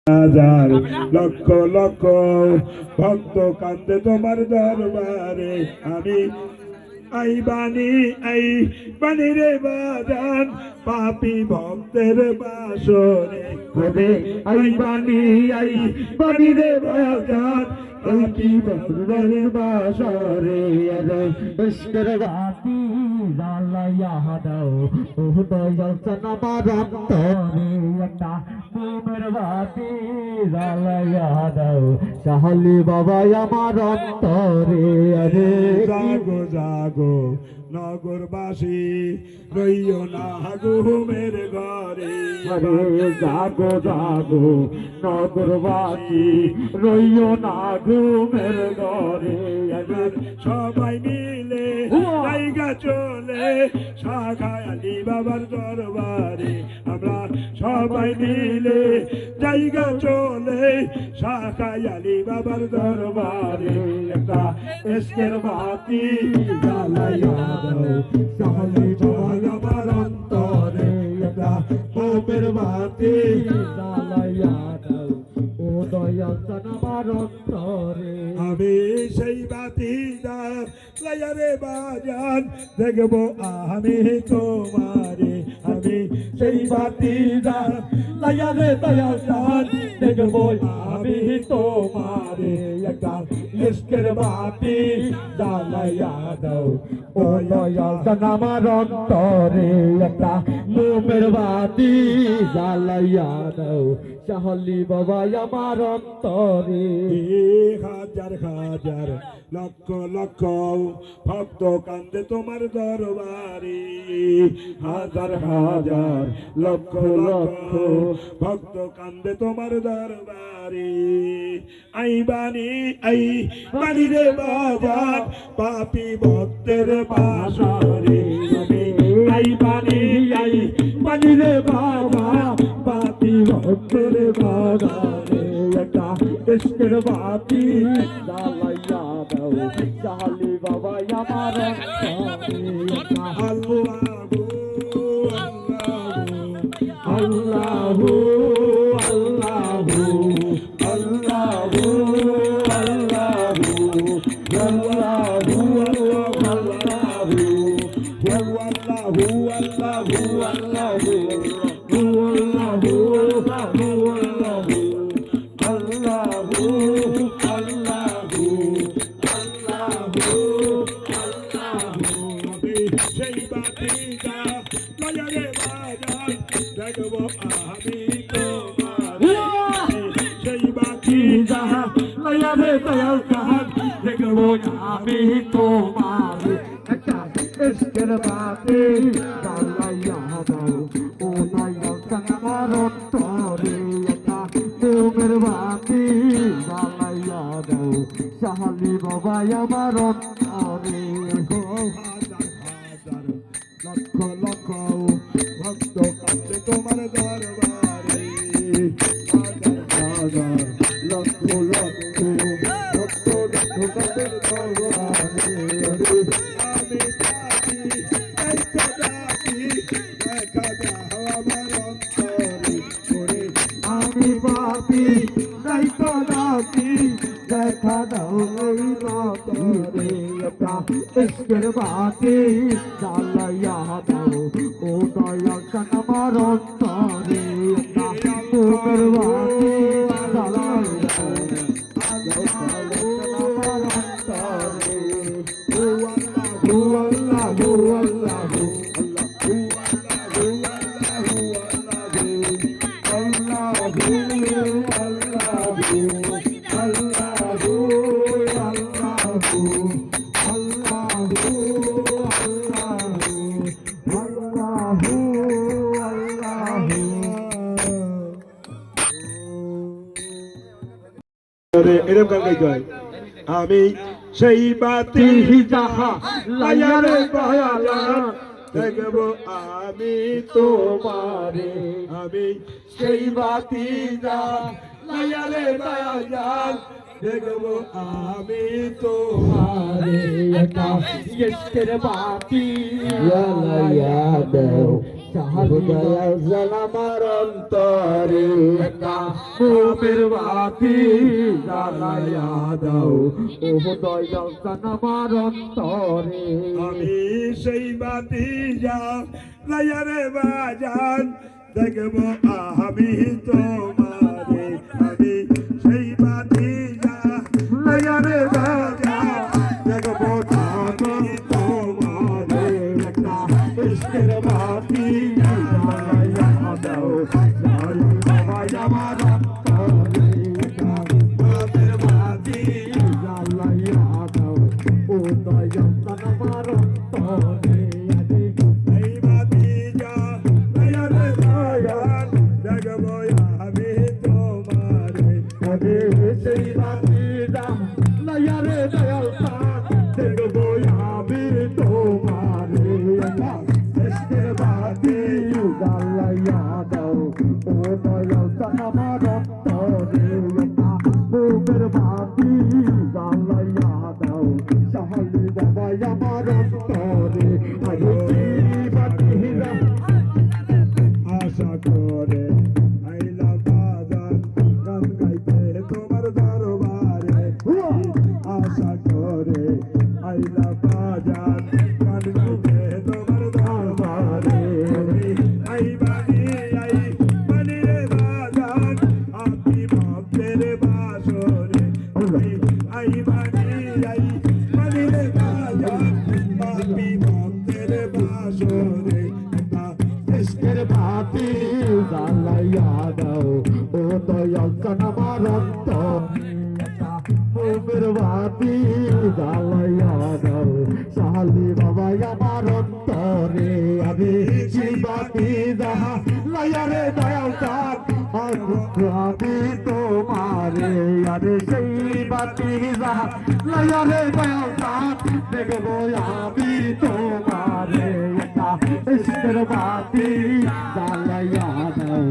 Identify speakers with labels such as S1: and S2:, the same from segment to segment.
S1: হাজার লক্ষ লক্ষ ভক্ত কান্দে তোমার দরবারে আমি আই বাণী রে বাজান পাপী ভক্তের বাসরে
S2: হবে আই বাণী রে বাজান পাপী ভক্তের বাসরে ইশকের বাতি জ্বালাইয়া দাও ও দয়াল আমার অন্তরে একটা প্রেমের বাতি জ্বালাইয়া দাও সাহালি বাবা আমার অন্তরে আরে
S1: জাগো জাগো নগরবাসী রইও না ঘুমের ঘরে
S2: আরে জাগো জাগো নগরবাসী রইও না ঘুমের ঘরে
S1: সবাই মিলে জায়গা চলে শাখায় আলী বাবার দরবারে আমরা সবাই মিলে জায়গা চলে শাখায় আলী বাবার দরবারে একটা ইশকের বাতি জ্বালাইয়া দাও সাহালি বাবার অন্তরে একটা প্রেমের বাতি
S2: জ্বালাইয়া দাও ও দয়াল আমার অন্তরে
S1: আমি সেই বাতি জ্বালাইয়া রে বাজান দেখবো আমি তোমারে আমি সেই বাতি জ্বালাইয়া রে বাজান দেখবো আমি তোমারে একটা ইশকের বাতি জ্বালাইয়া দাও
S2: ও দয়াল আমার অন্তরে একটা মোমের বাতি জ্বালাইয়া দাও সাহালি বাবা আমার অন্তরে
S1: হাজার হাজার লক্ষ লক্ষ ভক্ত কান্দে তোমার দরবারে হাজার হাজার লক্ষ লক্ষ ভক্ত কান্দে তোমার দরবারে আই বাণী রে বাজান পাপী ভক্তের বাসরে আই বাণী রে বাবা পাপী ভক্তের বাসরে একটা ইশকের বাতি
S2: জ্বালাইয়া দাও সাহালি বাবা আমার
S1: আল্লাহু আল্লাহু আল্লাহু আল্লাহু আল্লাহু সেই বাতিটা লাগারে বাজান দেখবো আমি তোমার সেই বাতি যাহা লাগারে দয়াল কাহান দেখবো আমি তোমার
S2: একটা ইশকের বাতি জ্বালাইয়া দাও ও দয়াল আমার অন্তরে একটা মোমের বাতি জ্বালাইয়া দাও সাহালি বাবা আমার অন্তরে
S1: লক্ষ লক্ষ ভক্ত কাছে তোমার দরবারে হাজার হাজার লক্ষ লক্ষ ভক্ত কাছে দরবারে আমি পাপী দেখা দাও আমার অন্তরে করে
S2: আমি পাপী দেখা দাও ওই অন্তরে একটা ইশকের বাতি জ্বালাইয়া দাও ও দয়াল আমার অন্তরে একটা মোমের বাতি জ্বালাইয়া দাও আমার অন্তরে ও আল্লাহু আল্লাহু
S1: এরকম গাইতে হয় আমি সেই বাতি
S2: যাহা
S1: লাইয়ারে বায়ালান দেখবো আমি তোমারে আমি সেই বাতি যা লাইয়ারে বায়ালান দেখবো আমি তোমারে
S2: একটা ইশকের বাতি জ্বালাইয়া দাও দয়াল জালামার অন্তরে একটা মোমের বাতি জ্বালাইয়া দাও ও দয়াল জালামার অন্তরে
S1: আমি সেই বাতি যা লায়ারে বাজান দেখবো আমি তোমারে আমি সেই বাতি যা লায়ারে বাজান দেখবো আমি তোমারে একটা ইশকের বাতি জ্বালাইয়া দাও যাই বাবা আমার অন্তরে একটা মোমের বাতি
S2: জ্বালাইয়া দাও ও দয়াল জালামার অন্তরে
S1: এই বাতি যা লায়ারে বাজান দেখবো আমি তোমারে
S2: আমি সেই বাতি লায়ারে দয়াল দেখবো আমি তোমারে ইশকের বাতি জ্বালাইয়া দাও ও দয়াল জালামার অন্তরে মোমের বাতি জ্বালাইয়া দাও সাহালি বাবা আমার অন্তরে আরে বাতি
S1: আশা করে আইলাম বাজান গান গাইতে তোমার দরবারে আশা করে আইলাম বাজান গান গাইতে তোমার দরবারে আই বানি রে বাজান আপনি ভক্তের বাসরে আই বানি রে বাজান আপনি ভক্তের বাসরে
S2: ইশকের বাতি জ্বালাইয়া দাও ও দয়াল জালামার অন্তরে মোমের বাতি জ্বালাইয়া দাও সাহালি বাবা আমার অন্তরে আমি সেই বাতি জ্বালাইয়ারে দয়াল চাঁদ আমি তোমারে আরে সেই বাতি জ্বালাইয়ারে দয়াল চাঁদ দেখবো আমি তোমারে ইশকের বাতি জ্বালাইয়া দাও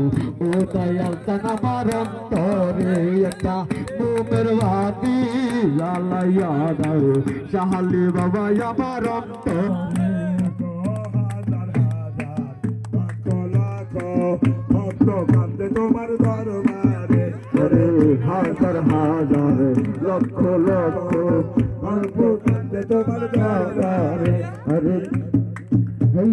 S2: ও দয়াল জালামার অন্তরে একটা মোমের বাতি জ্বালাইয়া দাও সাহালি বাবা আমার অন্তরে
S1: তোমার দরবারে
S2: ওরে হাজার হাজার লক্ষ লক্ষ
S1: ভক্ত কান্দে তোমার দরবারে
S2: আরে এই